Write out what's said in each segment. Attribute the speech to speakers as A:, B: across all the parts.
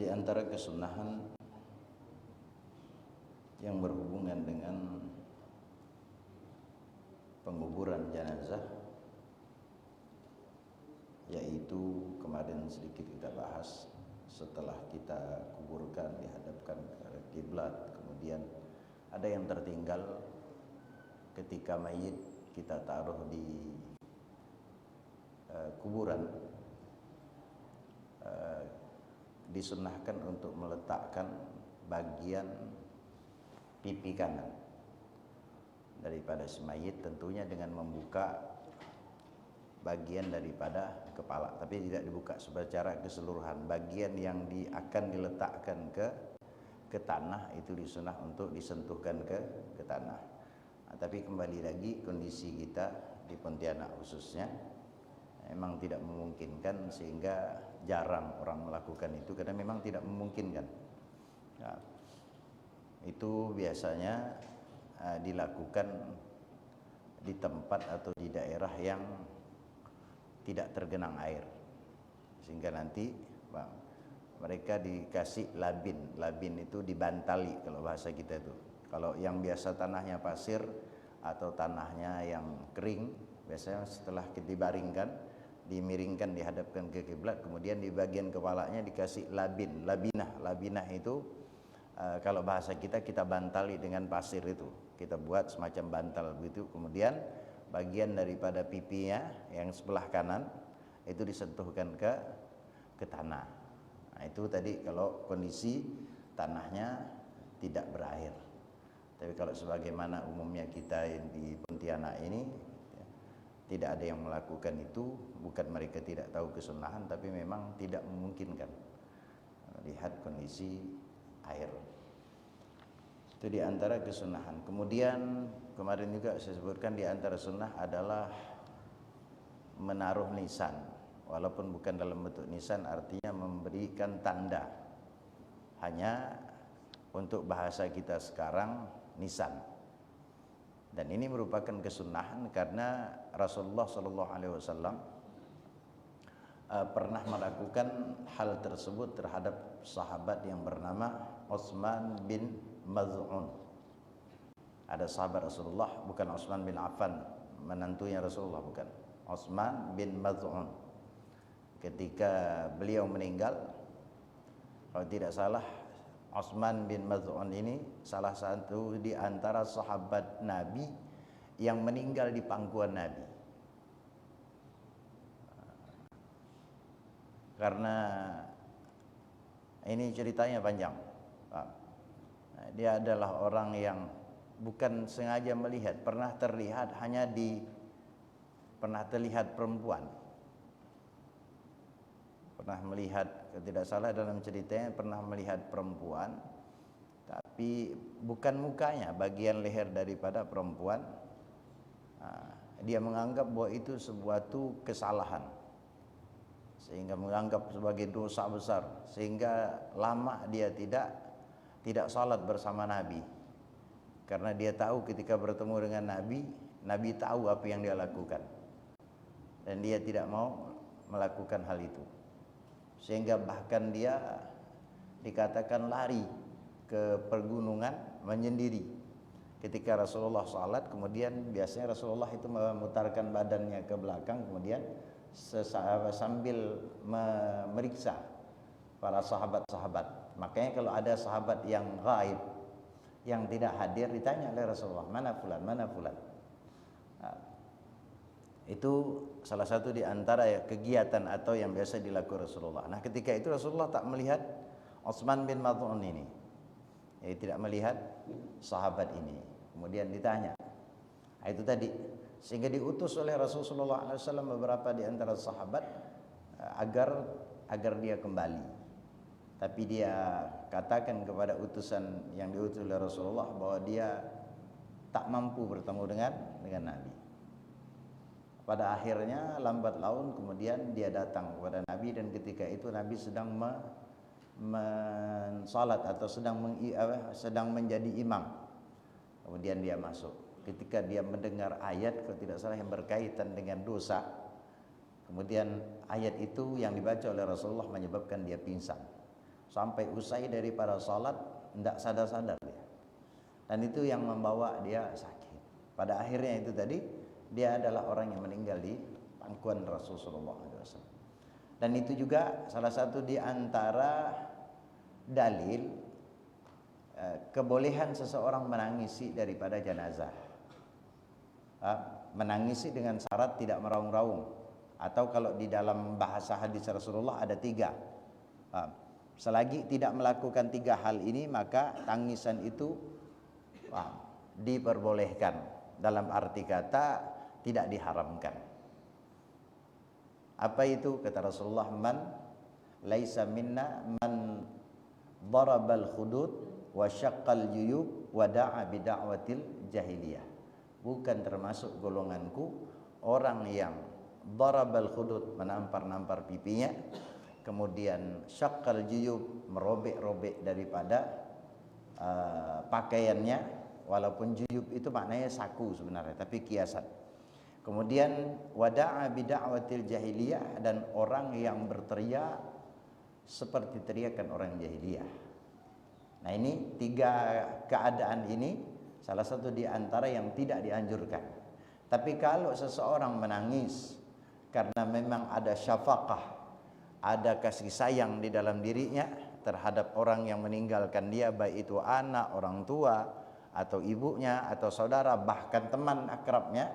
A: Di antara kesunahan yang berhubungan dengan penguburan jenazah, yaitu kemarin sedikit kita bahas, setelah kita kuburkan dihadapkan ke kiblat, kemudian ada yang tertinggal ketika mayit kita taruh di kuburan, disunahkan untuk meletakkan bagian pipi kanan daripada si mayit, tentunya dengan membuka bagian daripada kepala, tapi tidak dibuka secara keseluruhan. Bagian yang akan diletakkan ke tanah itu disunah untuk disentuhkan ke tanah. Nah, tapi kembali lagi kondisi kita di Pontianak khususnya memang tidak memungkinkan, sehingga jarang orang melakukan itu karena memang tidak memungkinkan. Nah, itu biasanya dilakukan di tempat atau di daerah yang tidak tergenang air, sehingga nanti mereka dikasih labin. Labin itu dibantali kalau bahasa kita itu. Kalau yang biasa tanahnya pasir atau tanahnya yang kering, biasanya setelah dibaringkan, dimiringkan, dihadapkan ke kiblat, kemudian di bagian kepalanya dikasih labin, labinah. Labinah itu kalau bahasa kita bantali dengan pasir itu, kita buat semacam bantal begitu, kemudian bagian daripada pipinya yang sebelah kanan itu disentuhkan ke tanah. Nah, itu tadi kalau kondisi tanahnya tidak berair. Tapi kalau sebagaimana umumnya kita di Pontianak ini tidak ada yang melakukan itu, bukan mereka tidak tahu kesunahan, tapi memang tidak memungkinkan lihat kondisi air. Itu di antara kesunahan. Kemudian kemarin juga saya sebutkan di antara sunnah adalah menaruh nisan, walaupun bukan dalam bentuk nisan, artinya memberikan tanda. Hanya untuk bahasa kita sekarang nisan. Dan ini merupakan kesunahan karena Rasulullah SAW pernah melakukan hal tersebut terhadap sahabat yang bernama Utsman bin Maz'un. Ada sahabat Rasulullah, bukan Utsman bin Affan, menantunya Rasulullah, bukan. Utsman bin Maz'un. Ketika beliau meninggal, kalau tidak salah, Utsman bin Maz'un ini salah satu di antara sahabat Nabi yang meninggal di pangkuan Nabi. Karena ini ceritanya panjang. Dia adalah orang yang bukan sengaja melihat, pernah terlihat perempuan. Pernah melihat, tidak salah dalam ceritanya pernah melihat perempuan, tapi bukan mukanya, bagian leher daripada perempuan. Dia menganggap bahwa itu suatu kesalahan, sehingga menganggap sebagai dosa besar, sehingga lama dia tidak salat bersama Nabi, karena dia tahu ketika bertemu dengan Nabi tahu apa yang dia lakukan, dan dia tidak mau melakukan hal itu, sehingga bahkan dia dikatakan lari ke pergunungan menyendiri. Ketika Rasulullah salat, kemudian biasanya Rasulullah itu memutarkan badannya ke belakang, kemudian sambil memeriksa para sahabat-sahabat. Makanya kalau ada sahabat yang gaib, yang tidak hadir, ditanya oleh Rasulullah, mana fulan, mana fulan. Nah, itu salah satu di antara kegiatan atau yang biasa dilakukan Rasulullah. Nah, ketika itu Rasulullah tak melihat Utsman bin Maz'un ini, tidak melihat sahabat ini. Kemudian ditanya, itu tadi, sehingga diutus oleh Rasulullah SAW beberapa di antara sahabat agar dia kembali. Tapi dia katakan kepada utusan yang diutus oleh Rasulullah bahwa dia tak mampu bertemu dengan Nabi. Pada akhirnya lambat laun kemudian dia datang kepada Nabi, dan ketika itu Nabi sedang mensalat atau sedang menjadi imam. Kemudian dia masuk. Ketika dia mendengar ayat, kalau tidak salah, yang berkaitan dengan dosa, kemudian ayat itu yang dibaca oleh Rasulullah menyebabkan dia pingsan. sampai usai daripada salat tidak sadar-sadar dia. Dan itu yang membawa dia sakit. Pada akhirnya itu tadi dia adalah orang yang meninggal di pangkuan Rasulullah SAW. Dan itu juga salah satu di antara dalil kebolehan seseorang menangisi daripada jenazah. Menangisi dengan syarat tidak meraung-raung, atau kalau di dalam bahasa hadis Rasulullah ada 3. Selagi tidak melakukan 3 hal ini, maka tangisan itu diperbolehkan, dalam arti kata tidak diharamkan. Apa itu? Kata Rasulullah, man laisa minna man darabal khudud wa syaqqal juyub wa da'a bi da'watil jahiliyah. Bukan termasuk golonganku orang yang darabal khudud, menampar-nampar pipinya, kemudian syaqqal juyub, merobek-robek daripada pakaiannya, walaupun juyub itu maknanya saku sebenarnya, tapi kiasan. Kemudian wada'a bida'watil jahiliyah, dan orang yang berteriak seperti teriakan orang jahiliyah. Nah, ini 3 keadaan ini salah satu di antara yang tidak dianjurkan. Tapi kalau seseorang menangis karena memang ada syafaqah, ada kasih sayang di dalam dirinya terhadap orang yang meninggalkan dia, baik itu anak, orang tua, atau ibunya, atau saudara, bahkan teman akrabnya,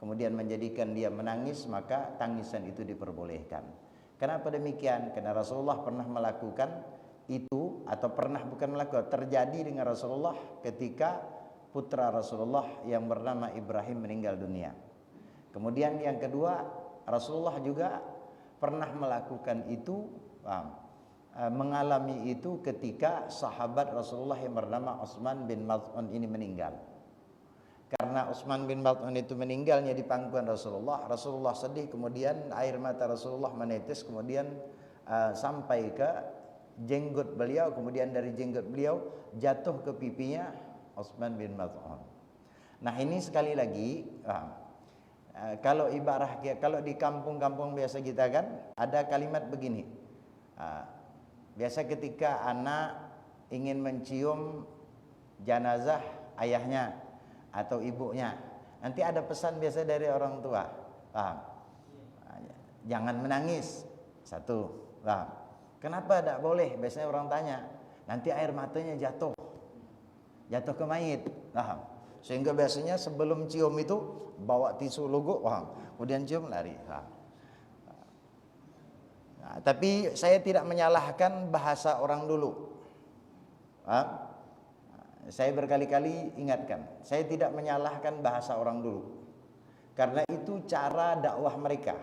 A: kemudian menjadikan dia menangis, maka tangisan itu diperbolehkan. Kenapa demikian? Karena Rasulullah pernah melakukan itu, atau pernah bukan melakukan, terjadi dengan Rasulullah ketika putra Rasulullah yang bernama Ibrahim meninggal dunia. Kemudian yang kedua, Rasulullah juga pernah melakukan itu, mengalami itu ketika sahabat Rasulullah yang bernama Utsman bin Maz'un ini meninggal. Karena Utsman bin Maz'un itu meninggalnya di pangkuan Rasulullah, Rasulullah sedih, kemudian air mata Rasulullah menetes, kemudian sampai ke jenggot beliau, kemudian dari jenggot beliau jatuh ke pipinya Utsman bin Maz'un. Nah, ini sekali lagi, kalau ibarat, kalau di kampung-kampung biasa kita kan ada kalimat begini. Biasa ketika anak ingin mencium jenazah ayahnya atau ibunya, nanti ada pesan biasa dari orang tua, jangan menangis. Satu, kenapa tidak boleh? Biasanya orang tanya, nanti air matanya jatuh ke mayit. Sehingga biasanya sebelum cium itu bawa tisu lugu, kemudian cium lari. Tapi saya tidak menyalahkan bahasa orang dulu. Saya berkali-kali ingatkan, saya tidak menyalahkan bahasa orang dulu, karena itu cara dakwah mereka.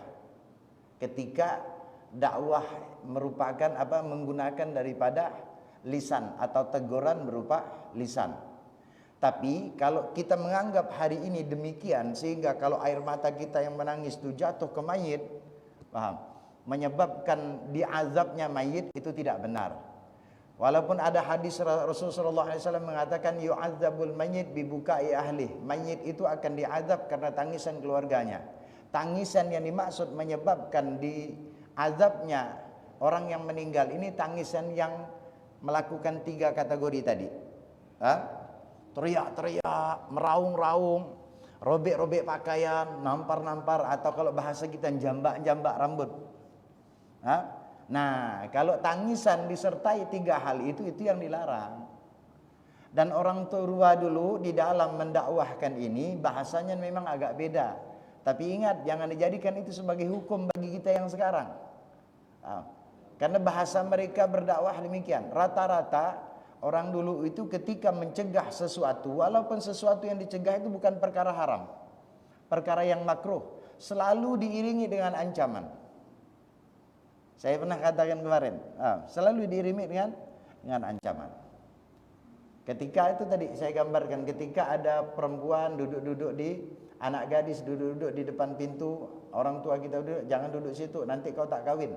A: Ketika dakwah merupakan menggunakan daripada lisan atau teguran berupa lisan. Tapi kalau kita menganggap hari ini demikian, sehingga kalau air mata kita yang menangis itu jatuh ke mayit, menyebabkan diazabnya mayit, itu tidak benar. Walaupun ada hadis Rasulullah SAW mengatakan yu'adzabul mayyit bibukai ahli, mayit itu akan diazab karena tangisan keluarganya. Tangisan yang dimaksud menyebabkan diazabnya orang yang meninggal ini tangisan yang melakukan 3 kategori tadi. Teriak-teriak, meraung-raung, robek-robek pakaian, nampar-nampar, atau kalau bahasa kita jambak-jambak rambut. Nah, kalau tangisan disertai 3 hal itu yang dilarang. Dan orang tua dulu di dalam mendakwahkan ini bahasanya memang agak beda. Tapi ingat, jangan dijadikan itu sebagai hukum bagi kita yang sekarang. Karena bahasa mereka berdakwah demikian. Rata-rata orang dulu itu ketika mencegah sesuatu, walaupun sesuatu yang dicegah itu bukan perkara haram, perkara yang makruh, selalu diiringi dengan ancaman. Saya pernah katakan kemarin, selalu diiringi dengan ancaman. Ketika itu tadi saya gambarkan, ketika ada perempuan duduk-duduk anak gadis duduk-duduk di depan pintu, orang tua kita duduk, jangan duduk situ, nanti kau tak kawin.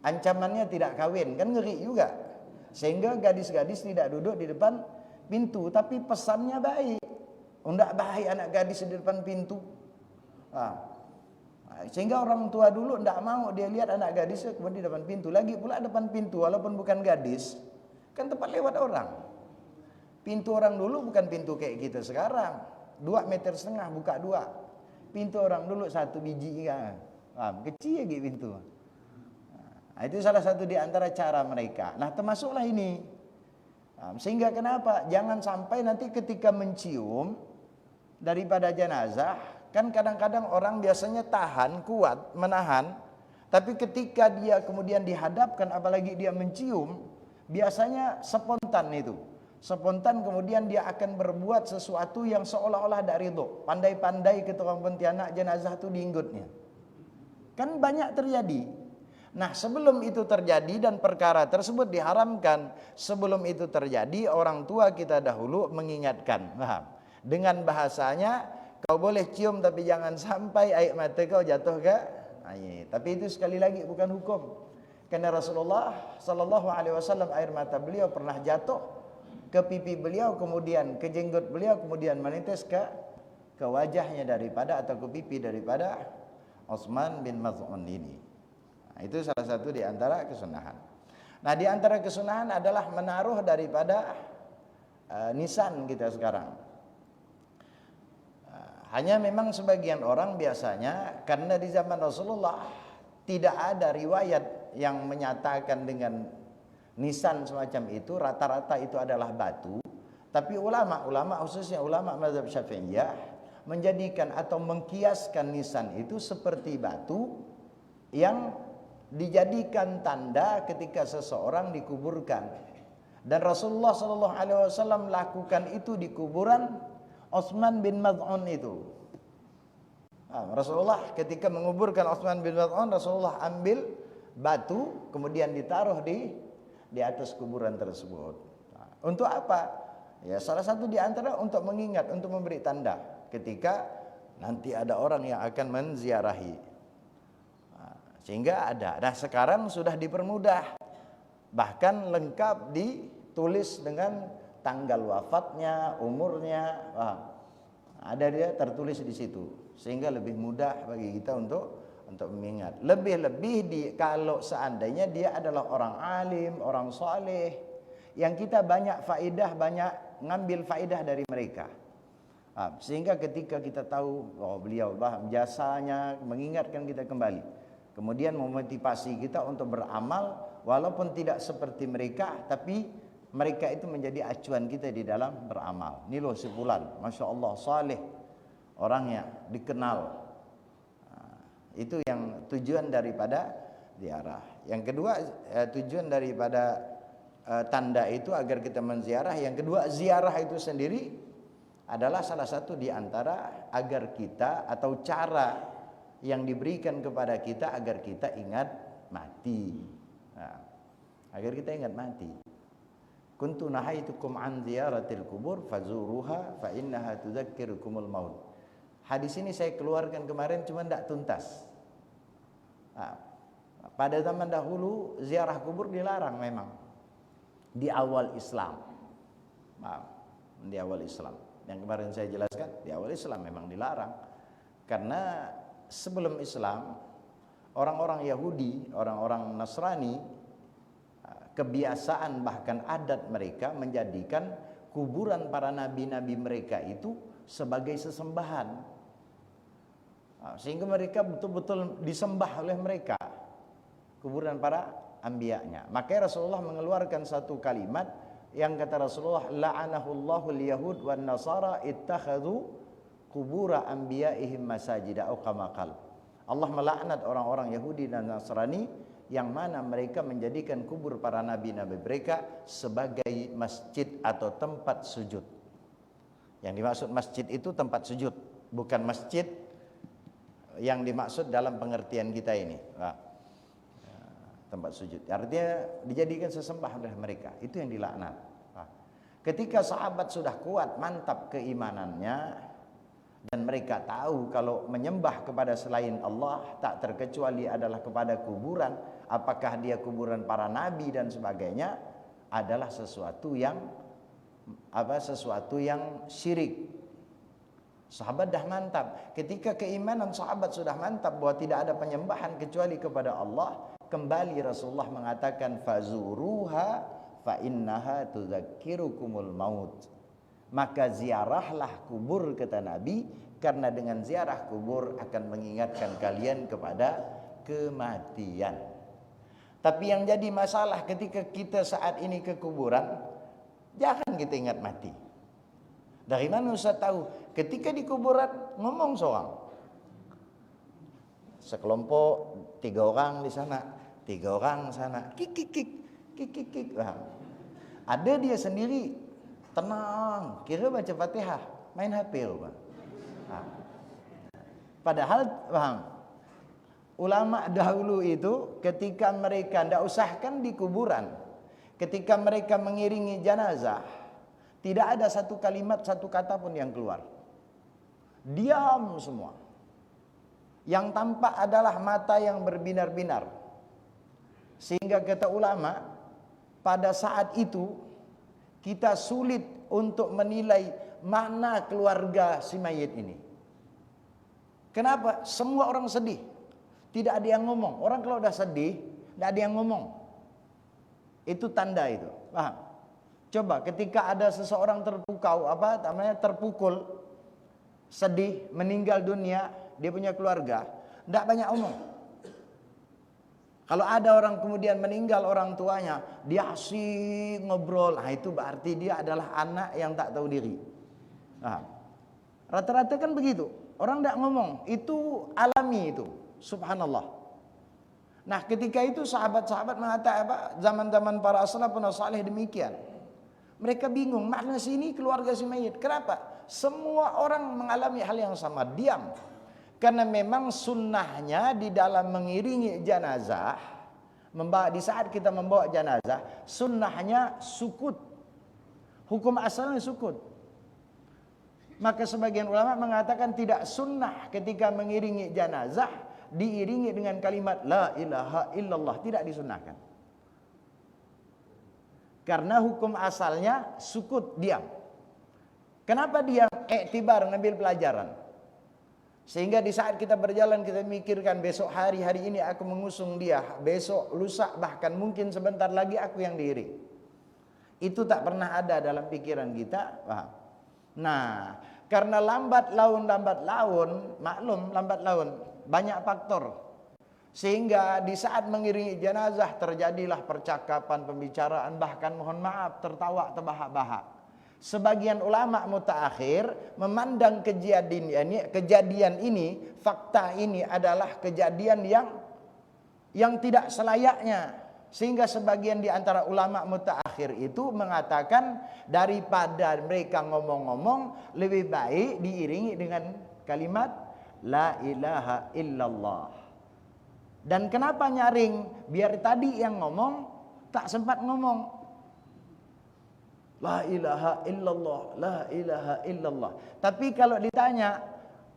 A: Ancamannya tidak kawin, kan ngeri juga. Sehingga gadis-gadis tidak duduk di depan pintu, tapi pesannya baik. Tidak baik anak gadis di depan pintu. Sehingga orang tua dulu tidak mau dia lihat anak gadisnya kemudian di depan pintu. Lagi pula depan pintu walaupun bukan gadis, kan tempat lewat orang. Pintu orang dulu bukan pintu kayak kita sekarang. 2,5 meter buka 2. Pintu orang dulu 1 biji kan. Kecil lagi pintu. Itu salah satu di antara cara mereka. Nah, termasuklah ini. Sehingga kenapa? Jangan sampai nanti ketika mencium daripada jenazah, kan kadang-kadang orang biasanya tahan, kuat, menahan. Tapi ketika dia kemudian dihadapkan, apalagi dia mencium, biasanya spontan itu. Spontan kemudian dia akan berbuat sesuatu yang seolah-olah tidak ridho. Pandai-pandai ke tukang pontianak jenazah itu dienggutnya. Kan banyak terjadi. Nah, sebelum itu terjadi dan perkara tersebut diharamkan, sebelum itu terjadi orang tua kita dahulu mengingatkan. Paham? Dengan bahasanya, kau boleh cium tapi jangan sampai air mata kau jatuh ke air. Tapi itu sekali lagi bukan hukum. Karena Rasulullah sallallahu alaihi wasallam air mata beliau pernah jatuh ke pipi beliau, kemudian ke jenggot beliau, kemudian menetes ke wajahnya daripada atau ke pipi daripada Utsman bin Maz'un ini. Nah, itu salah satu di antara kesunahan. Nah, di antara kesunahan adalah menaruh daripada nisan kita sekarang. Hanya memang sebagian orang biasanya karena di zaman Rasulullah tidak ada riwayat yang menyatakan dengan nisan semacam itu, rata-rata itu adalah batu. Tapi ulama-ulama khususnya ulama mazhab Syafi'iyah menjadikan atau mengkiaskan nisan itu seperti batu yang dijadikan tanda ketika seseorang dikuburkan. Dan Rasulullah sallallahu alaihi wasallam lakukan itu di kuburan Utsman bin Maz'un itu. Rasulullah ketika menguburkan Utsman bin Maz'un, Rasulullah ambil batu kemudian ditaruh di atas kuburan tersebut. Untuk apa? Ya, salah satu di antara untuk mengingat, untuk memberi tanda ketika nanti ada orang yang akan menziarahi. Sehingga ada. Nah, sekarang sudah dipermudah. Bahkan lengkap ditulis dengan tanggal wafatnya, umurnya. Ada dia tertulis di situ. Sehingga lebih mudah bagi kita untuk mengingat. Lebih-lebih kalau seandainya dia adalah orang alim, orang soleh, yang kita banyak ngambil faedah dari mereka. Sehingga ketika kita tahu beliau jasanya mengingatkan kita kembali, kemudian memotivasi kita untuk beramal walaupun tidak seperti mereka, tapi mereka itu menjadi acuan kita di dalam beramal. Ini loh si fulan, Masya Allah saleh, orangnya dikenal. Itu yang tujuan daripada ziarah. Yang kedua, tujuan daripada tanda itu agar kita menziarah. Yang kedua, ziarah itu sendiri adalah salah satu di antara agar kita atau cara yang diberikan kepada kita agar kita ingat mati. Agar kita ingat mati. Kuntu nahaitukum an ziyaratil kubur fazuruha fa innaha tudzakkirukumul maut. Hadis ini saya keluarkan kemarin cuma tidak tuntas. Pada zaman dahulu ziarah kubur dilarang memang. Di awal Islam. Di awal Islam. Yang kemarin saya jelaskan, di awal Islam memang dilarang. Karena sebelum Islam, orang-orang Yahudi, orang-orang Nasrani, kebiasaan bahkan adat mereka menjadikan kuburan para nabi-nabi mereka itu sebagai sesembahan. Sehingga mereka betul-betul disembah oleh mereka kuburan para anbiya-nya. Maka Rasulullah mengeluarkan satu kalimat yang kata Rasulullah, la'anahullahu al-yahud wan nasara ittakhadhu qubura anbiya'ihim masajida au kama qala. Allah melaknat orang-orang Yahudi dan Nasrani yang mana mereka menjadikan kubur para nabi-nabi mereka sebagai masjid atau tempat sujud. Yang dimaksud masjid itu tempat sujud, bukan masjid yang dimaksud dalam pengertian kita ini. Tempat sujud. Artinya dijadikan sesembah oleh mereka. Itu yang dilaknat. Ketika sahabat sudah kuat, mantap keimanannya, dan mereka tahu kalau menyembah kepada selain Allah tak terkecuali adalah kepada kuburan, apakah dia kuburan para nabi dan sebagainya, adalah sesuatu yang syirik. Sahabat dah mantap. Ketika keimanan sahabat sudah mantap bahwa tidak ada penyembahan kecuali kepada Allah, kembali Rasulullah mengatakan fazuruha fa innaha tudzakkirukumul maut. Maka ziarahlah kubur, kata Nabi, karena dengan ziarah kubur akan mengingatkan kalian kepada kematian. Tapi yang jadi masalah ketika kita saat ini ke kuburan, jangan kita ingat mati. Dari mana Ustaz tahu? Ketika di kuburan ngomong seorang, sekelompok 3 orang di sana, 3 orang sana, kik kik kik kik kik kik. Ada dia sendiri tenang, kira baca Fatihah, main HP Bang. Padahal Bang, ulama dahulu itu ketika mereka tidak usahkan di kuburan, ketika mereka mengiringi jenazah, tidak ada satu kalimat, satu kata pun yang keluar. Diam semua. Yang tampak adalah mata yang berbinar-binar. Sehingga kata ulama, pada saat itu kita sulit untuk menilai mana keluarga si mayit ini. Kenapa? Semua orang sedih. Tidak ada yang ngomong. Orang kalau udah sedih, tidak ada yang ngomong. Itu tanda itu. Paham? Coba ketika ada seseorang terpukul, sedih, meninggal dunia, dia punya keluarga, tidak banyak omong. Kalau ada orang kemudian meninggal orang tuanya, dia asik ngobrol, itu berarti dia adalah anak yang tak tahu diri. Rata-rata kan begitu, orang tidak ngomong, itu alami itu, subhanallah. Nah ketika itu sahabat-sahabat mengatakan zaman-zaman para salafun saleh demikian. Mereka bingung, makna sini keluarga si mayit. Kenapa? Semua orang mengalami hal yang sama, diam. Karena memang sunnahnya di dalam mengiringi jenazah, di saat kita membawa jenazah, sunnahnya sukut. Hukum asalnya sukut. Maka sebagian ulama mengatakan tidak sunnah ketika mengiringi jenazah diiringi dengan kalimat la ilaha illallah, tidak disunnahkan. Karena hukum asalnya sukut, diam. Kenapa diam? Iktibar, ngambil pelajaran. Sehingga di saat kita berjalan kita mikirkan besok hari ini aku mengusung dia, besok lusa bahkan mungkin sebentar lagi aku yang diiring. Itu tak pernah ada dalam pikiran kita, paham? Nah, karena lambat laun, maklum lambat laun, banyak faktor. Sehingga di saat mengiringi jenazah terjadilah percakapan, pembicaraan, bahkan mohon maaf tertawa terbahak-bahak. Sebagian ulama mutaakhir memandang kejadian ini, fakta ini adalah kejadian yang tidak selayaknya. Sehingga sebagian di antara ulama mutaakhir itu mengatakan daripada mereka ngomong-ngomong, lebih baik diiringi dengan kalimat la ilaha illallah. Dan kenapa nyaring? Biar tadi yang ngomong tak sempat ngomong. La ilaha illallah, la ilaha illallah. Tapi kalau ditanya,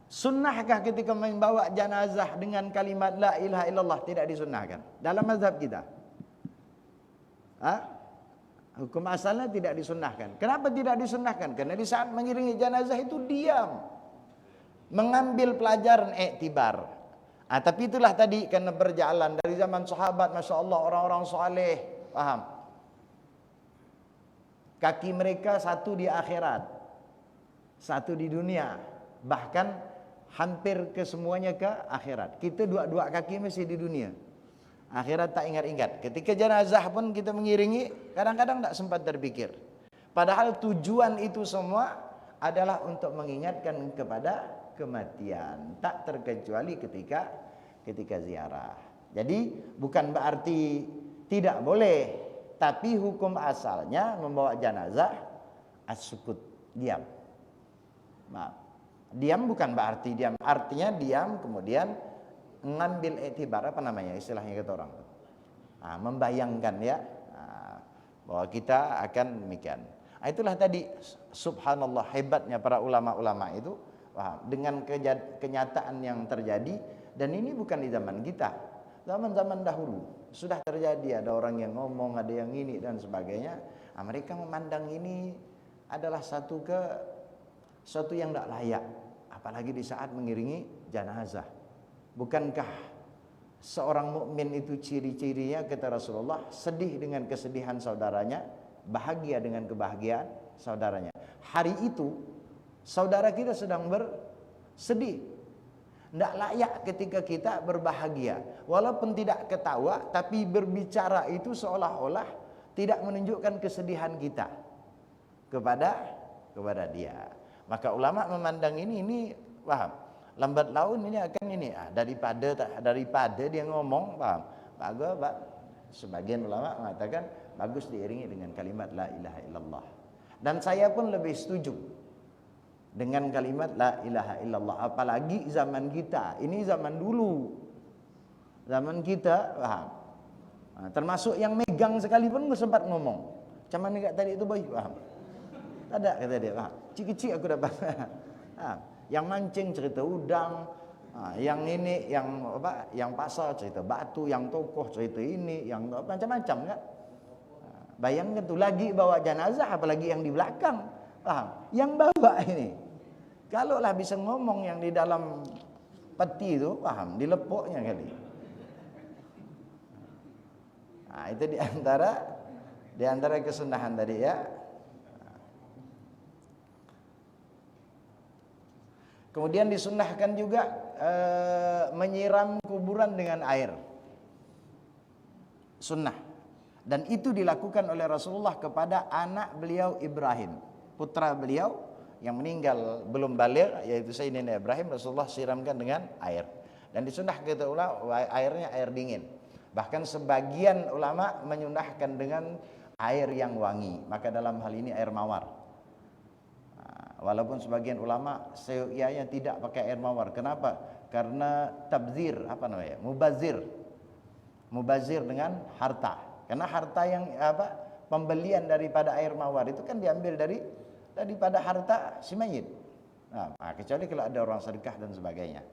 A: sunnahkah ketika membawa jenazah dengan kalimat la ilaha illallah? Tidak disunnahkan dalam mazhab kita. Hukum asalnya tidak disunnahkan. Kenapa tidak disunnahkan? Karena di saat mengiringi jenazah itu diam, mengambil pelajaran iktibar. Tapi itulah tadi karena berjalan dari zaman sahabat, masya Allah, orang-orang saleh, paham? Kaki mereka satu di akhirat, satu di dunia, bahkan hampir kesemuanya ke akhirat. Kita dua kaki masih di dunia, akhirat tak ingat-ingat. Ketika jenazah pun kita mengiringi, kadang-kadang tak sempat terpikir. Padahal tujuan itu semua adalah untuk mengingatkan kepada kematian, tak terkecuali ketika ziarah. Jadi bukan berarti tidak boleh, tapi hukum asalnya membawa jenazah as-sukut, diam. Maaf. Diam bukan berarti diam, artinya diam kemudian mengambil iktibar, apa namanya istilahnya kata orang, membayangkan ya, bahwa kita akan demikian. Itulah tadi subhanallah hebatnya para ulama-ulama itu, dengan kenyataan yang terjadi. Dan ini bukan di zaman kita, zaman-zaman dahulu sudah terjadi. Ada orang yang ngomong, ada yang ini dan sebagainya. Mereka memandang ini adalah suatu yang tidak layak. apalagi di saat mengiringi jenazah. Bukankah seorang mukmin itu ciri-cirinya, kata Rasulullah, sedih dengan kesedihan saudaranya, bahagia dengan kebahagiaan saudaranya. Hari itu saudara kita sedang bersedih, tidak layak ketika kita berbahagia. Walaupun tidak ketawa, tapi berbicara itu seolah-olah tidak menunjukkan kesedihan kita kepada dia. Maka ulama memandang ini paham, lambat laun ini akan ini daripada dia ngomong, paham, bagus, Pak. Sebagian ulama mengatakan bagus diiringi dengan kalimat la ilaha illallah. Dan saya pun lebih setuju dengan kalimat la ilaha illallah, apalagi zaman kita. Ini zaman dulu. Zaman kita, paham. Nah, termasuk yang megang sekalipun sempat ngomong. Cuman enggak tadi itu boy, paham. Ada kata dia, paham. Cik-cik aku dapat. Yang mancing cerita udang, yang ini, yang apa, yang pasar cerita batu, yang tokoh cerita ini, yang macam-macam kan. Bayangkan tuh, lagi bawa jenazah, apalagi yang di belakang, paham? Yang bawa ini, kalaulah bisa ngomong yang di dalam peti itu, paham? Di lepoknya kali. Nah, itu di antara kesunahan tadi ya. Kemudian disunnahkan juga menyiram kuburan dengan air. Sunnah. Dan itu dilakukan oleh Rasulullah kepada anak beliau Ibrahim, putra beliau yang meninggal belum baligh, yaitu Sayyidina Ibrahim. Rasulullah siramkan dengan air. Dan disunnah kata ulama airnya air dingin. Bahkan sebagian ulama menyunnahkan dengan air yang wangi. Maka dalam hal ini air mawar. Walaupun sebagian ulama seyogyanya tidak pakai air mawar. Kenapa? Karena tabzir, mubazir dengan harta. Karena harta yang pembelian daripada air mawar itu kan diambil daripada harta si mayit. Nah, kecuali kalau ada orang sedekah dan sebagainya.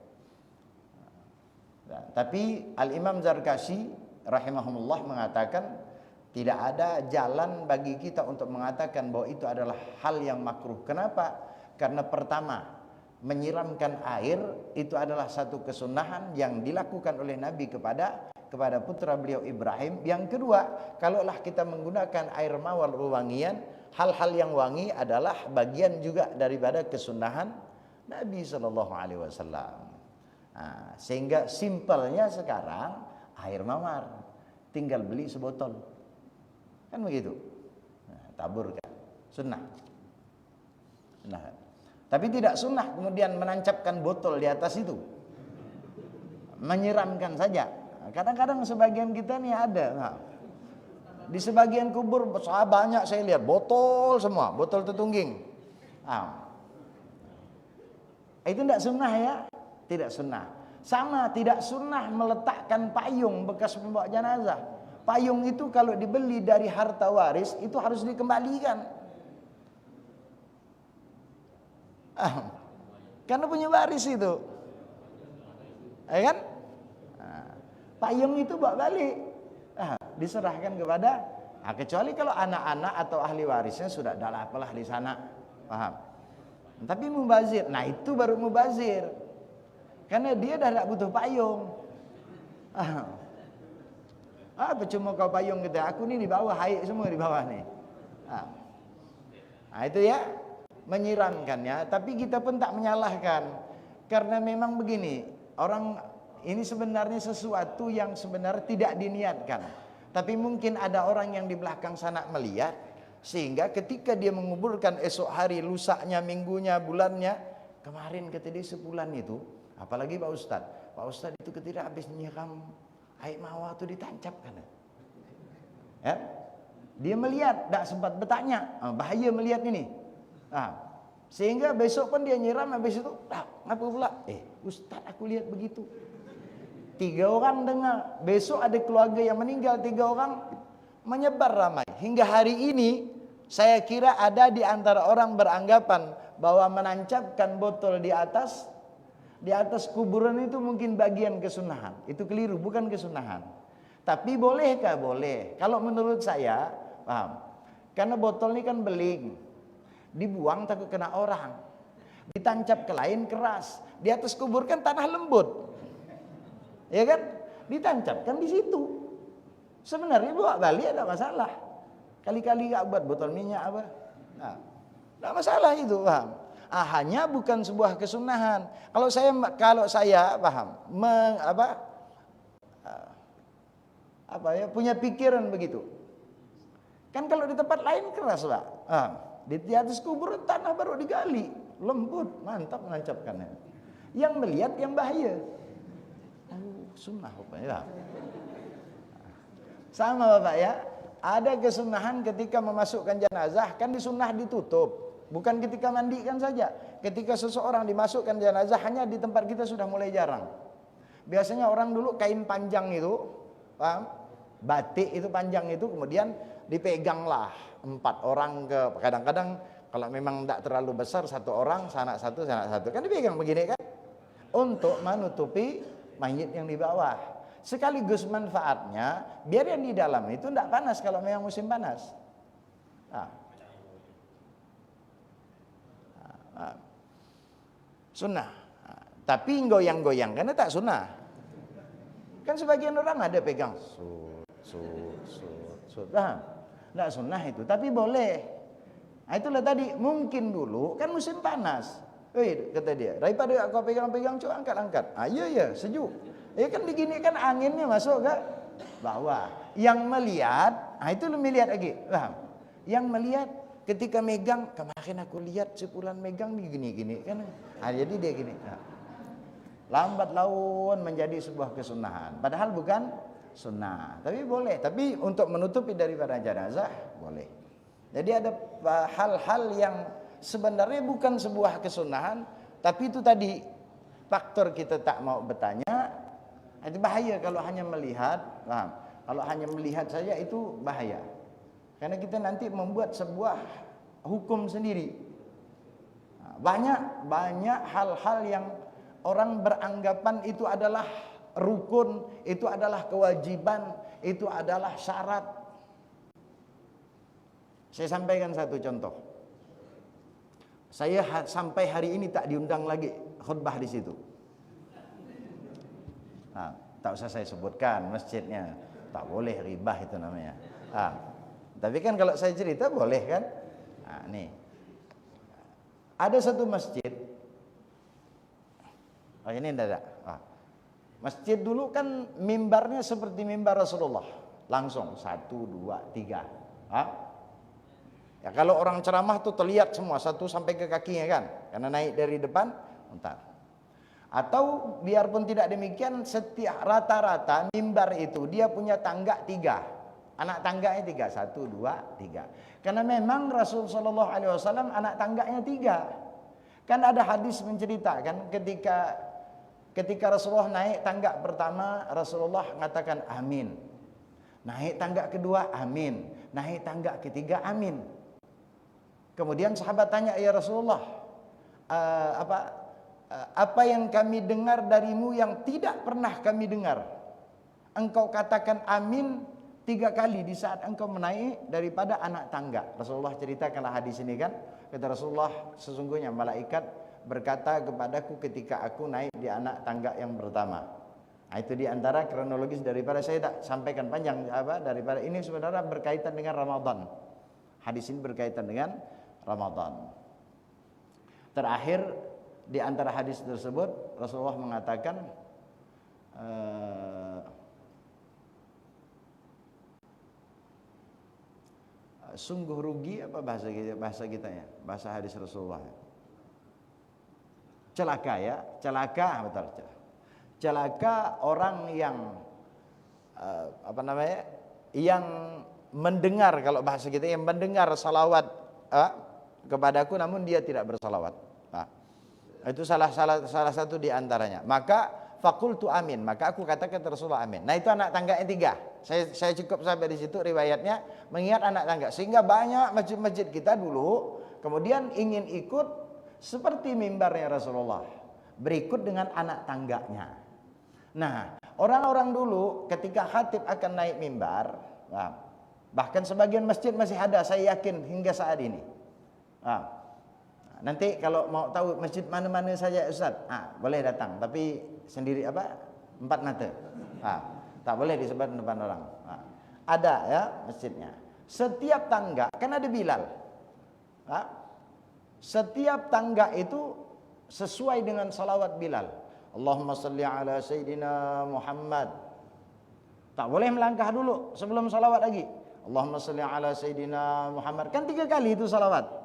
A: Nah, tapi Al-Imam Zarkashi rahimahumullah mengatakan tidak ada jalan bagi kita untuk mengatakan bahwa itu adalah hal yang makruh. Kenapa? Karena pertama, menyiramkan air itu adalah satu kesunahan yang dilakukan oleh Nabi kepada putra beliau Ibrahim. Yang kedua, kalaulah kita menggunakan air mawar wangian, hal-hal yang wangi adalah bagian juga daripada kesunahan Nabi SAW. Nah, sehingga simpelnya sekarang air mawar tinggal beli sebotol. Kan begitu. Nah, taburkan. Sunnah. Nah, tapi tidak sunnah kemudian menancapkan botol di atas itu. Menyiramkan saja. Kadang-kadang sebagian kita nih ada. Nah, di sebagian kubur banyak saya lihat botol semua, botol tetungging. Nah, itu tidak sunnah ya? Tidak sunnah. Sama tidak sunnah meletakkan payung bekas pembawa jenazah. Payung itu kalau dibeli dari harta waris itu harus dikembalikan. Karena punya waris itu. Ya kan? Payung itu bawa balik. Diserahkan kepada, kecuali kalau anak-anak atau ahli warisnya sudah dah apalah di sana. Paham? Tapi mubazir, nah itu baru mubazir. Karena dia dah tak butuh payung. Percuma kau payung kita, aku ni di bawah, haik semua di bawah ni. Nah itu ya, menyiramkannya. Tapi kita pun tak menyalahkan. Karena memang begini, orang ini sebenarnya sesuatu yang sebenarnya tidak diniatkan. Tapi mungkin ada orang yang di belakang sana melihat, sehingga ketika dia menguburkan esok hari, lusanya, minggunya, bulannya, kemarin kata dia sebulan itu, apalagi Pak Ustadz itu ketika habis nyiram air mawar itu ditancapkan. Ya? Dia melihat, tak sempat bertanya, bahaya melihat ini. Sehingga besok pun dia nyiram, habis itu, ngapa pula? Ustadz aku lihat begitu. 3 orang dengar, besok ada keluarga yang meninggal, 3 orang menyebar ramai. Hingga hari ini, saya kira ada di antara orang beranggapan bahwa menancapkan botol di atas kuburan itu mungkin bagian kesunahan. Itu keliru, bukan kesunahan. Tapi bolehkah? Boleh. Kalau menurut saya, paham. Karena botol ini kan beling. Dibuang takut kena orang. Ditancap ke lain keras. Di atas kubur kan tanah lembut. Ya kan? Ditancapkan di situ. Sebenarnya bawa balik ada masalah. Kali-kali gak buat botol minyak apa. Nah, gak masalah itu, paham? Hanya bukan sebuah kesunahan. Kalau saya paham, punya pikiran begitu. Kan kalau di tempat lain keras, Pak. Di atas kubur tanah baru digali, lembut, mantap menancapkannya. Yang melihat yang bahaya. Sunnah rupanya. Sama Bapak ya. Ada kesunahan ketika memasukkan jenazah, kan disunnah ditutup. Bukan ketika mandikan saja. Ketika seseorang dimasukkan jenazah, hanya di tempat kita sudah mulai jarang. Biasanya orang dulu kain panjang itu, paham? Batik itu panjang itu, kemudian dipeganglah 4 orang ke, kadang-kadang kalau memang tidak terlalu besar, 1 orang, sanak satu, kan dipegang begini kan, untuk menutupi mayit yang di bawah. Sekaligus manfaatnya, biar yang di dalam itu tidak panas kalau memang musim panas. Sunnah. Tapi goyang-goyang karena tak sunnah. Kan sebagian orang ada pegang Tidak sunnah itu, tapi boleh. Itulah tadi, mungkin dulu kan musim panas. Kata dia, daripada kau pegang-pegang, coba angkat-angkat. Iya, sejuk. Kan begini kan anginnya masuk ke bawah. Yang melihat, itu lu melihat lagi. Yang melihat ketika megang, kemarin aku lihat sepulan megang gini-gini kan. Jadi dia gini. Lambat laun menjadi sebuah kesunahan. Padahal bukan sunnah, tapi boleh. Tapi untuk menutupi daripada jenazah boleh. Jadi ada hal-hal yang sebenarnya bukan sebuah kesunahan, tapi itu tadi faktor kita tak mau bertanya. Itu bahaya kalau hanya melihat. Kalau hanya melihat saja itu bahaya. Karena kita nanti membuat sebuah hukum sendiri. Banyak hal-hal yang orang beranggapan itu adalah rukun, itu adalah kewajiban, itu adalah syarat. Saya sampaikan satu contoh. Saya sampai hari ini tak diundang lagi khutbah di situ. Tak usah saya sebutkan masjidnya, tak boleh ribah itu namanya. Tapi kan kalau saya cerita boleh kan? Nih, ada satu masjid. Ini tidak. Masjid dulu kan mimbarnya seperti mimbar Rasulullah, langsung 1, 2, 3. Ya kalau orang ceramah tuh terlihat semua 1 sampai ke kakinya kan, karena naik dari depan, entar. Atau biarpun tidak demikian, setiap rata-rata mimbar itu dia punya tangga 3, anak tangganya 3, 1, 2, 3. Karena memang Rasulullah SAW anak tangganya 3. Kan ada hadis menceritakan ketika Rasulullah naik tangga pertama, Rasulullah mengatakan amin. Naik tangga kedua, amin. Naik tangga ketiga, amin. Kemudian sahabat tanya, ya Rasulullah, apa yang kami dengar darimu yang tidak pernah kami dengar? Engkau katakan amin 3 kali di saat engkau menaik daripada anak tangga. Rasulullah ceritakanlah hadis ini kan. Kata Rasulullah, sesungguhnya malaikat berkata kepadaku ketika aku naik di anak tangga yang pertama. Itu di antara kronologis daripada saya tak sampaikan panjang daripada ini sebenarnya berkaitan dengan Ramadan. Hadis ini berkaitan dengan Ramadan. Terakhir di antara hadis tersebut Rasulullah mengatakan sungguh rugi apa bahasa kita ya, bahasa hadis Rasulullah. Celaka ya, betul. Celaka orang yang yang mendengar, kalau bahasa kita yang mendengar salawat kepadaku namun dia tidak bersalawat. Itu salah satu di antaranya. Maka fakultu amin, maka aku katakan Rasulullah amin. Nah itu anak tangganya 3. Saya cukup sampai di situ riwayatnya, mengingat anak tangga. Sehingga banyak masjid-masjid kita dulu kemudian ingin ikut seperti mimbarnya Rasulullah, berikut dengan anak tangganya. Nah, orang-orang dulu ketika khatib akan naik mimbar, bahkan sebagian masjid masih ada, saya yakin hingga saat ini. Nanti kalau mau tahu masjid mana-mana saja Ustaz, boleh datang, tapi sendiri 4 mata. Tak boleh disebut depan orang. Ada ya masjidnya. Setiap tangga kan ada Bilal. Setiap tangga itu sesuai dengan salawat Bilal. Allahumma salli ala Sayyidina Muhammad. Tak boleh melangkah dulu sebelum salawat lagi. Allahumma salli ala Sayyidina Muhammad. Kan 3 kali itu salawat.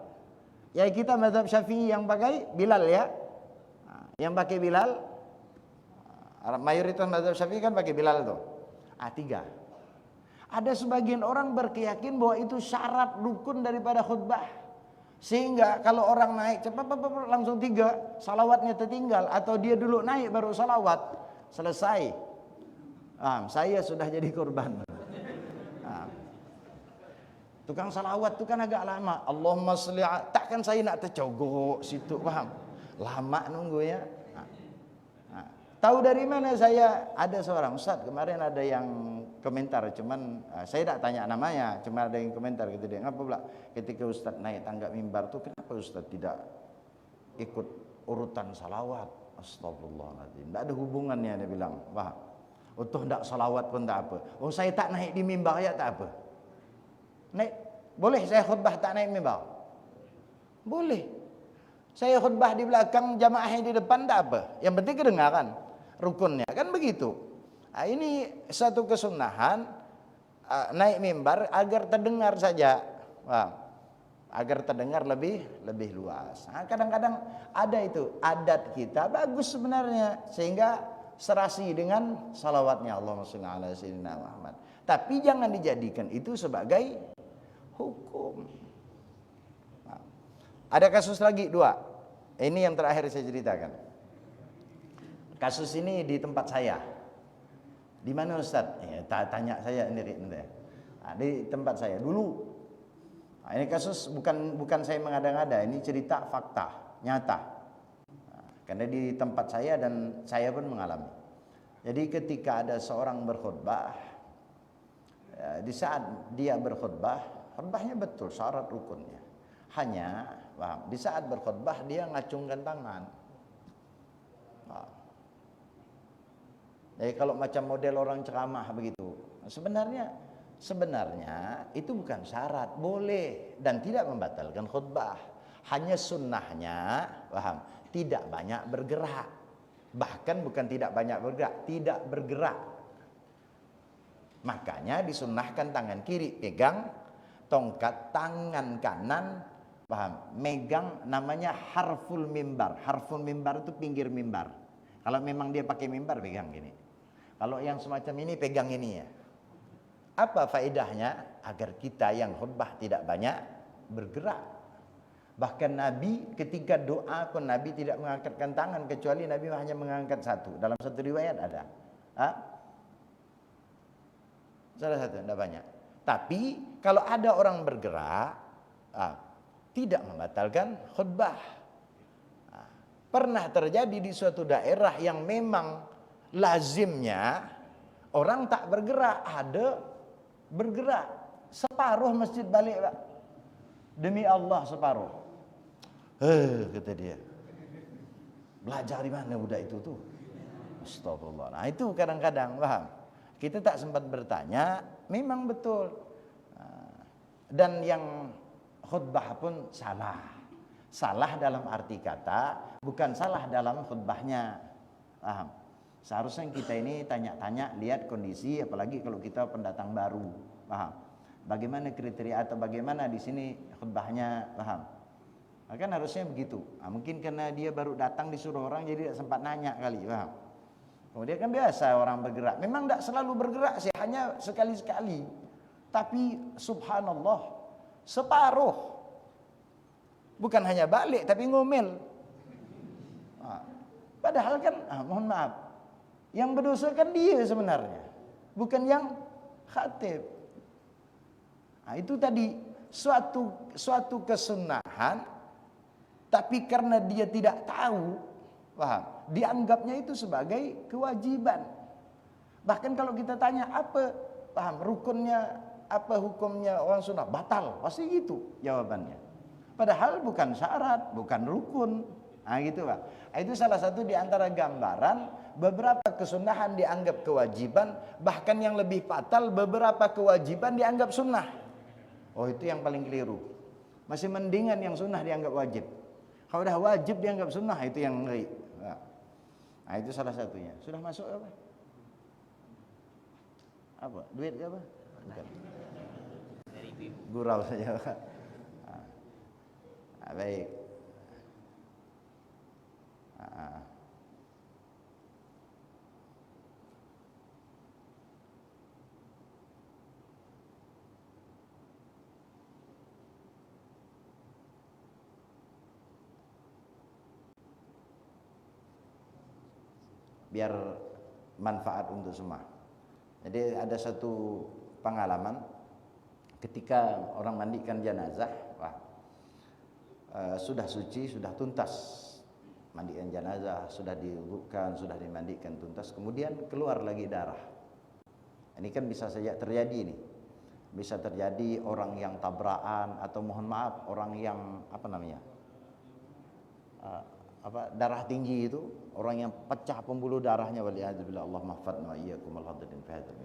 A: Ya kita mazhab Syafi'i yang pakai Bilal ya. Yang pakai Bilal, mayoritas mazhab Syafi'i kan pakai Bilal tuh. 3. Ada sebagian orang berkeyakin bahwa itu syarat rukun daripada khutbah. Sehingga kalau orang naik cepat langsung 3, salawatnya tertinggal, atau dia dulu naik baru salawat, selesai. Saya sudah jadi korban. Tukang salawat itu kan agak lama. Allahumma sholli, takkan saya nak tercogok situ, paham? Lama nunggu ya. Tahu dari mana saya? Ada seorang Ustaz, kemarin ada yang komentar, cuman saya tak tanya namanya, cuma ada yang komentar gitu dia. Ngapa pula ketika Ustaz naik tangga mimbar tuh kenapa Ustaz tidak ikut urutan salawat? Astagfirullahaladzim. Tak ada hubungannya, dia bilang. Wah, utuh tak salawat pun tak apa. Oh, saya tak naik di mimbar ya tak apa. Naik, boleh saya khutbah tak naik mimbar? Boleh. Saya khutbah di belakang, jamaah yang di depan tak apa. Yang penting kedengaran rukunnya, kan begitu. Ini satu kesunahan, naik mimbar agar terdengar saja. Agar terdengar lebih luas. Kadang-kadang ada itu adat kita bagus sebenarnya, sehingga serasi dengan salawatnya Allahumma sholli ala sayyidina Muhammad. Tapi jangan dijadikan itu sebagai hukum. Ada kasus lagi 2. Ini yang terakhir saya ceritakan. Kasus ini di tempat saya. Di mana Ustaz? Tanya saya sendiri. Di tempat saya dulu. Ini kasus bukan saya mengada-ngada. Ini cerita fakta nyata. Karena di tempat saya dan saya pun mengalami. Jadi ketika ada seorang berkhutbah, di saat dia berkhutbah, khutbahnya betul syarat rukunnya. Hanya di saat berkhutbah dia ngacungkan tangan. Jadi kalau macam model orang ceramah begitu, sebenarnya itu bukan syarat, boleh dan tidak membatalkan khutbah. Hanya sunnahnya, tidak banyak bergerak. Bahkan bukan tidak banyak bergerak, tidak bergerak. Makanya disunnahkan tangan kiri pegang tongkat, tangan kanan megang namanya harful mimbar. Harful mimbar itu pinggir mimbar. Kalau memang dia pakai mimbar pegang gini. Kalau yang semacam ini pegang ini ya. Apa faedahnya? Agar kita yang khutbah tidak banyak bergerak. Bahkan Nabi ketika doa pun Nabi tidak mengangkatkan tangan, kecuali Nabi hanya mengangkat satu. Dalam satu riwayat ada. Salah satu, tidak banyak. Tapi kalau ada orang bergerak, tidak membatalkan khutbah. Pernah terjadi di suatu daerah yang memang lazimnya orang tak bergerak, ada bergerak. Separuh masjid balik, Pak. Demi Allah separuh. Kata dia. Belajar di mana budak itu tuh? Astagfirullah. Nah, itu kadang-kadang, paham? Kita tak sempat bertanya, memang betul. Dan yang khutbah pun salah. Salah dalam arti kata, bukan salah dalam khutbahnya. Paham? Seharusnya kita ini tanya-tanya, lihat kondisi, apalagi kalau kita pendatang baru, paham? Bagaimana kriteria atau bagaimana di sini khutbahnya, paham? Kan harusnya begitu. Mungkin karena dia baru datang disuruh orang, jadi tidak sempat nanya kali, paham? Kemudian kan biasa orang bergerak. Memang tidak selalu bergerak sih, hanya sekali-sekali. Tapi subhanallah, separuh. Bukan hanya balik, tapi ngomel. Padahal kan, mohon maaf, yang berdosa kan dia sebenarnya, bukan yang khatib. Itu tadi suatu kesunahan, tapi karena dia tidak tahu, paham, dianggapnya itu sebagai kewajiban. Bahkan kalau kita tanya apa, paham, rukunnya, apa hukumnya orang sunnah, batal, pasti gitu jawabannya. Padahal bukan syarat, bukan rukun. Nah gitu Pak. Itu salah satu di antara gambaran beberapa kesunahan dianggap kewajiban, bahkan yang lebih fatal beberapa kewajiban dianggap sunnah. Oh itu yang paling keliru. Masih mendingan yang sunnah dianggap wajib. Kalau udah wajib dianggap sunnah itu yang ngeri. Nah itu salah satunya. Sudah masuk apa? Apa? Duit apa? Bukan. Gurau saja Pak. Baik. Biar manfaat untuk semua. Jadi ada satu pengalaman ketika orang mandikan jenazah, sudah suci, sudah tuntas mandikan jenazah, sudah diwudukan, sudah dimandikan tuntas, kemudian keluar lagi darah. Ini kan bisa saja terjadi nih. Bisa terjadi orang yang tabrakan atau mohon maaf orang yang darah tinggi itu, orang yang pecah pembuluh darahnya, waliyadzubillah, Allah mahfadna wa iyyakum al-hadirin fi hadzal.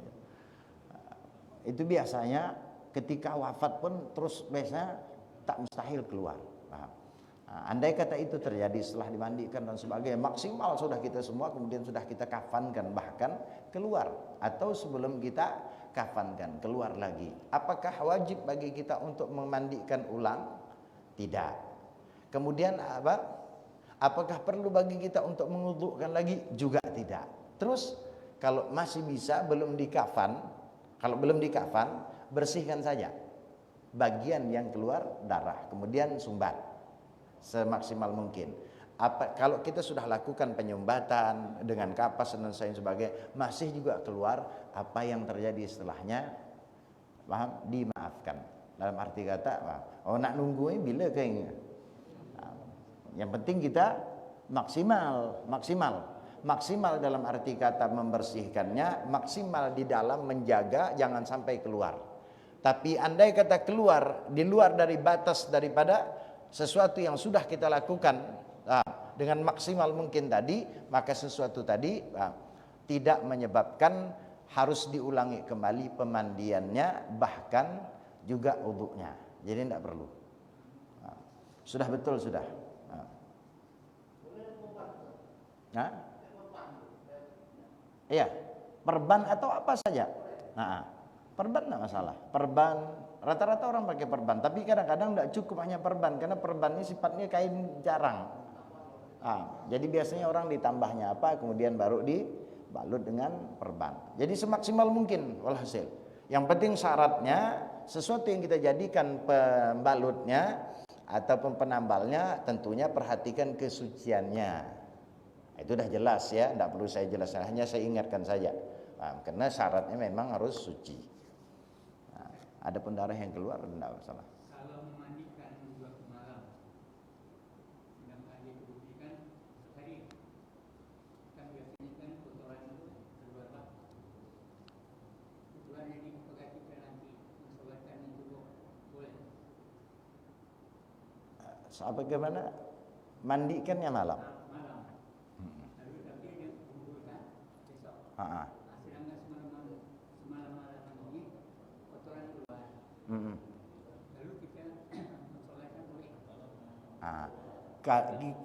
A: Itu biasanya ketika wafat pun terus biasanya tak mustahil keluar. Andai kata itu terjadi setelah dimandikan dan sebagainya, maksimal sudah kita semua, kemudian sudah kita kafankan, bahkan keluar, atau sebelum kita kafankan keluar lagi, apakah wajib bagi kita untuk memandikan ulang? Tidak. Kemudian apakah perlu bagi kita untuk mengudukkan lagi? Juga tidak. Terus kalau masih bisa belum dikafan, kalau belum dikafan, bersihkan saja bagian yang keluar darah, kemudian sumbat semaksimal mungkin. Kalau kita sudah lakukan penyumbatan dengan kapas dan sebagainya, masih juga keluar, apa yang terjadi setelahnya, paham? Dimaafkan. Dalam arti kata, nak nunggu bila kayaknya. Yang penting kita maksimal dalam arti kata membersihkannya, maksimal di dalam menjaga jangan sampai keluar. Tapi andai kata keluar di luar dari batas daripada sesuatu yang sudah kita lakukan dengan maksimal mungkin tadi, maka sesuatu tadi tidak menyebabkan harus diulangi kembali pemandiannya, bahkan juga wudhunya. Jadi tidak perlu. Sudah betul sudah. Iya, perban atau apa saja. Perban tidak masalah. Perban, rata-rata orang pakai perban, tapi kadang-kadang tidak cukup hanya perban, karena perban ini sifatnya kain jarang. Jadi biasanya orang ditambahnya apa, kemudian baru dibalut dengan perban. Jadi semaksimal mungkin walhasil. Yang penting syaratnya sesuatu yang kita jadikan pembalutnya ataupun penambalnya, tentunya perhatikan kesuciannya. Itu sudah jelas ya, tidak perlu saya jelaskan, hanya saya ingatkan saja. Karena syaratnya memang harus suci. Ada pun darah yang keluar tidak masalah.
B: Kalau memandikan waktu malam, sedangkan dia dibuktikan sehari, kan biasanya kan kotoran itu keluar pak. Keluar yang diperhatikan nanti mensolatkan itu boleh.
A: Bagaimana mandikannya malam?
B: Malam. Lalu tapi dia kumpulkan besok. Sedangkan semalam ini kotoran keluar. Lalu kita mensolatkan boleh.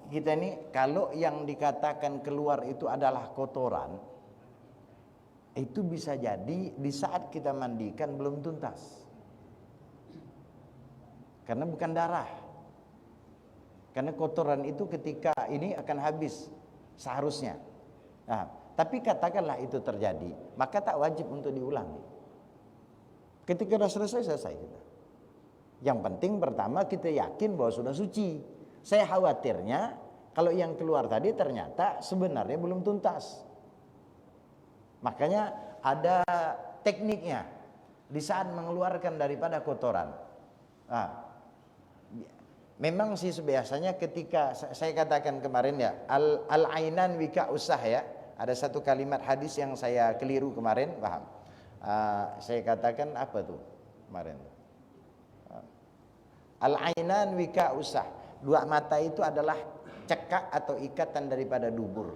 A: Kita ini kalau yang dikatakan keluar itu adalah kotoran, itu bisa jadi di saat kita mandikan belum tuntas, karena bukan darah. Karena kotoran itu ketika ini akan habis seharusnya. Tapi katakanlah itu terjadi, maka tak wajib untuk diulangi. Ketika sudah selesai kita. Yang penting pertama kita yakin bahwa sudah suci. Saya khawatirnya kalau yang keluar tadi ternyata sebenarnya belum tuntas. Makanya ada tekniknya di saat mengeluarkan daripada kotoran. Memang sih biasanya ketika saya katakan kemarin ya, al-ainan wika usah ya. Ada satu kalimat hadis yang saya keliru kemarin, paham? Saya katakan apa tuh kemarin? Al-ainan wika usah. Dua mata itu adalah cekak atau ikatan daripada dubur.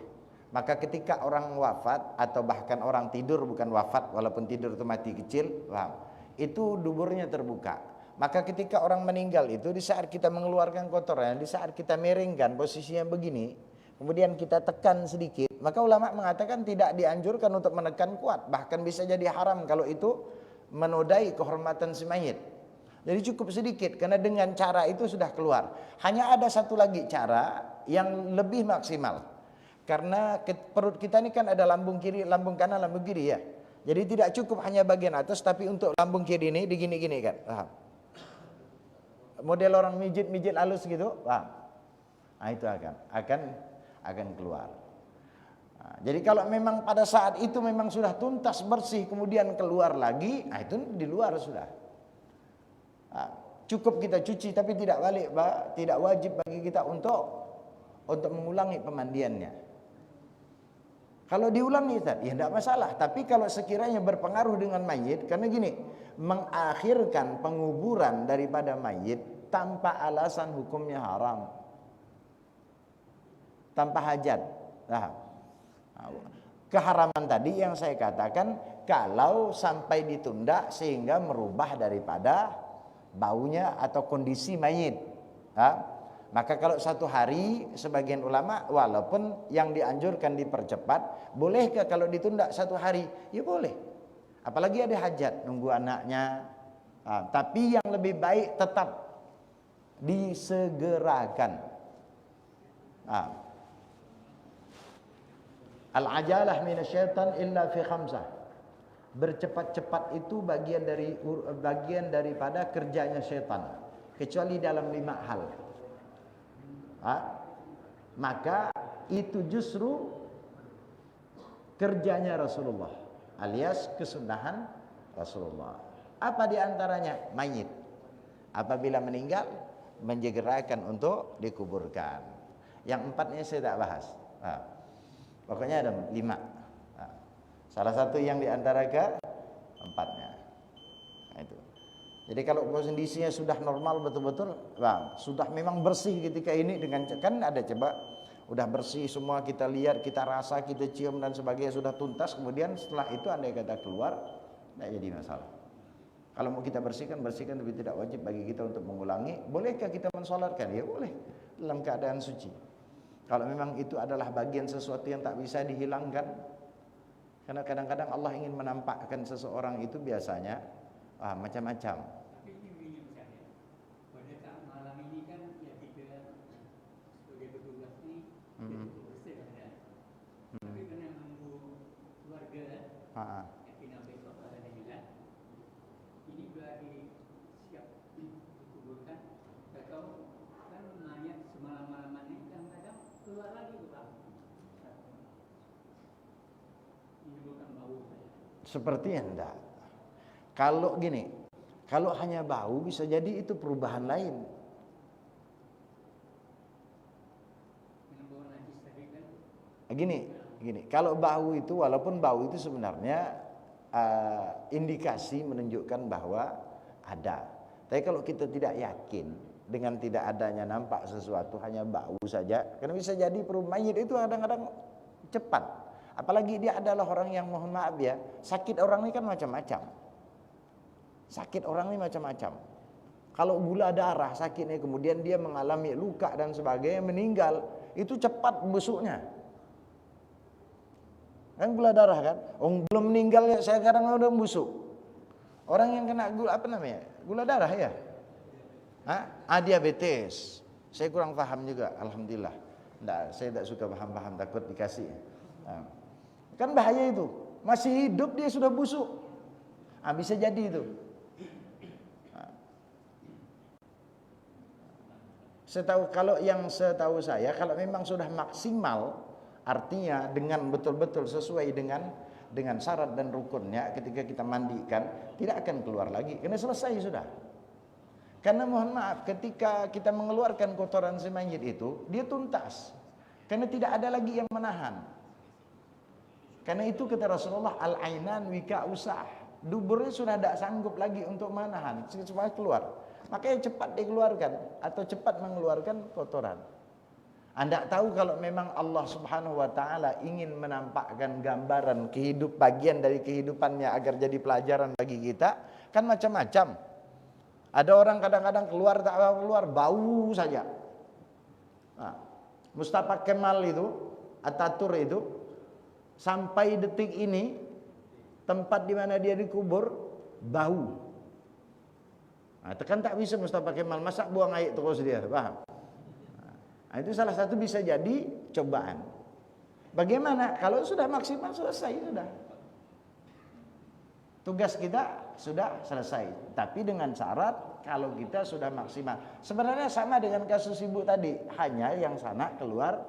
A: Maka ketika orang wafat atau bahkan orang tidur, bukan wafat, walaupun tidur itu mati kecil, paham? Itu duburnya terbuka. Maka ketika orang meninggal itu, di saat kita mengeluarkan kotoran, di saat kita miringkan posisinya begini, kemudian kita tekan sedikit, maka ulama mengatakan tidak dianjurkan untuk menekan kuat, bahkan bisa jadi haram kalau itu menodai kehormatan si mayit. Jadi cukup sedikit, karena dengan cara itu sudah keluar. Hanya ada satu lagi cara yang lebih maksimal. Karena perut kita ini kan ada lambung kiri, lambung kanan, lambung kiri ya. Jadi tidak cukup hanya bagian atas, tapi untuk lambung kiri ini digini-gini kan. Paham? Model orang mijit-mijit halus gitu, paham? Nah, itu akan keluar. Nah, jadi kalau memang pada saat itu memang sudah tuntas bersih, kemudian keluar lagi, nah itu di luar sudah. Nah, cukup kita cuci, tapi tidak wajib bagi kita untuk mengulangi pemandiannya. Kalau diulangi ya tidak masalah. Tapi kalau sekiranya berpengaruh dengan mayit, karena gini, mengakhirkan penguburan daripada mayit tanpa alasan hukumnya haram, tanpa hajat. Nah, keharaman tadi yang saya katakan kalau sampai ditunda sehingga merubah daripada baunya atau kondisi mayit. Maka kalau 1 hari, sebagian ulama walaupun yang dianjurkan dipercepat, bolehkah kalau ditunda 1 hari? Ya boleh. Apalagi ada hajat, nunggu anaknya. Tapi yang lebih baik tetap disegerakan. Al-ajalah minasyaitan illa fi khamsah. Bercepat-cepat itu bagian daripada kerjanya syaitan, kecuali dalam 5 hal. Maka itu justru kerjanya Rasulullah, alias kesunahan Rasulullah. Apa diantaranya? Mayit apabila meninggal menjegerakan untuk dikuburkan. Yang 4-nya saya tak bahas. Pokoknya ada 5. Salah satu yang diantara ke-4-nya. Nah, itu. Jadi kalau kondisinya sudah normal betul-betul, sudah memang bersih ketika ini dengan kan ada coba udah bersih semua, kita lihat, kita rasa, kita cium dan sebagainya sudah tuntas, kemudian setelah itu andai kata keluar, tidak jadi masalah. Kalau mau kita bersihkan, tapi tidak wajib bagi kita untuk mengulangi. Bolehkah kita mensolatkan? Ya boleh, dalam keadaan suci. Kalau memang itu adalah bagian sesuatu yang tak bisa dihilangkan, karena kadang-kadang Allah ingin menampakkan seseorang itu biasanya macam-macam.
B: Ini berarti siap dikuburkan. Atau kan mayat semalam-malaman ini kadang-kadang keluar lagi Pak. Menimbulkan bau.
A: Sepertinya enggak. Kalau gini, kalau hanya bau bisa jadi itu perubahan lain. Gini, kalau bau itu, walaupun bau itu sebenarnya indikasi menunjukkan bahwa ada. Tapi kalau kita tidak yakin dengan tidak adanya nampak sesuatu, hanya bau saja, karena bisa jadi mayit itu kadang-kadang cepat. Apalagi dia adalah orang yang, mohon maaf ya, sakit orang ini kan macam-macam. Sakit orang ini macam-macam. Kalau gula darah sakitnya, kemudian dia mengalami luka dan sebagainya, meninggal, itu cepat busuknya. Kan gula darah kan, belum meninggal saya kadang udah busuk. Orang yang kena gula gula darah ya, diabetes. Saya kurang paham juga, alhamdulillah. Saya tidak suka paham-paham, takut dikasih. Kan bahaya itu, masih hidup dia sudah busuk. Bisa jadi itu. Setahu saya, kalau memang sudah maksimal, artinya dengan betul-betul sesuai dengan syarat dan rukunnya, ketika kita mandikan tidak akan keluar lagi, karena selesai sudah. Karena mohon maaf, ketika kita mengeluarkan kotoran si mayit itu, dia tuntas, karena tidak ada lagi yang menahan. Karena itu kata Rasulullah, al-ainan wika usah, duburnya sudah tidak sanggup lagi untuk menahan, supaya keluar. makanya cepat dikeluarkan atau cepat mengeluarkan kotoran. Anda tahu kalau memang Allah Subhanahu wa taala ingin menampakkan gambaran bagian dari kehidupannya agar jadi pelajaran bagi kita, kan macam-macam. Ada orang kadang-kadang keluar tak keluar bau saja. Nah, Mustafa Kemal itu, Ataturk itu sampai detik ini tempat di mana dia dikubur bau. Nah, tekan tak bisa Mustafa Kemal masak buang air terus dia, paham? Nah, itu salah satu bisa jadi cobaan. Bagaimana? Kalau sudah maksimal selesai sudah. Tugas kita sudah selesai. Tapi dengan syarat kalau kita sudah maksimal. Sebenarnya sama dengan kasus ibu tadi, hanya yang sana keluar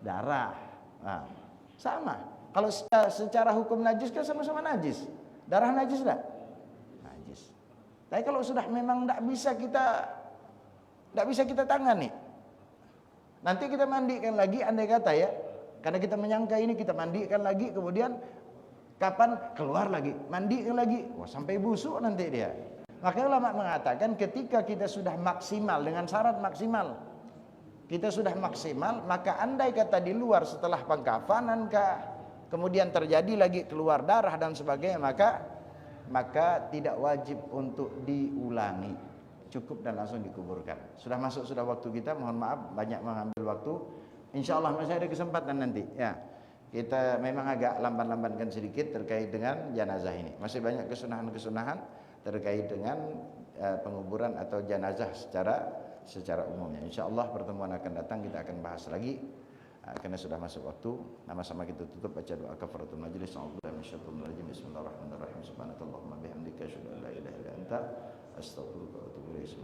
A: darah. Nah, sama. Kalau secara hukum najis kan sama-sama najis. Darah najis enggak? Najis. Tapi kalau sudah memang tidak bisa kita tangani. Nanti kita mandikan lagi, andai kata ya, karena kita menyangka ini kita mandikan lagi, kemudian kapan keluar lagi, mandikan lagi, wah sampai busuk nanti dia. Makanya ulama mengatakan ketika kita sudah maksimal dengan syarat maksimal, kita sudah maksimal, maka andai kata di luar setelah pengkafanan kemudian terjadi lagi keluar darah dan sebagainya, maka tidak wajib untuk diulangi. Cukup dan langsung dikuburkan. Sudah masuk waktu kita, mohon maaf banyak mengambil waktu. Insya Allah masih ada kesempatan nanti ya. Kita memang agak lamban-lambankan sedikit terkait dengan jenazah ini. Masih banyak kesunahan-kesunahan terkait dengan penguburan atau jenazah secara umumnya. Insya Allah pertemuan akan datang kita akan bahas lagi. Karena sudah masuk waktu, sama-sama kita tutup baca doa kafaratul majlis. Bismillahirrahmanirrahim. Subhanakallahumma bihamdika asyhadu an la ilaha illa anta astaghfiruka wa atubu ilaik.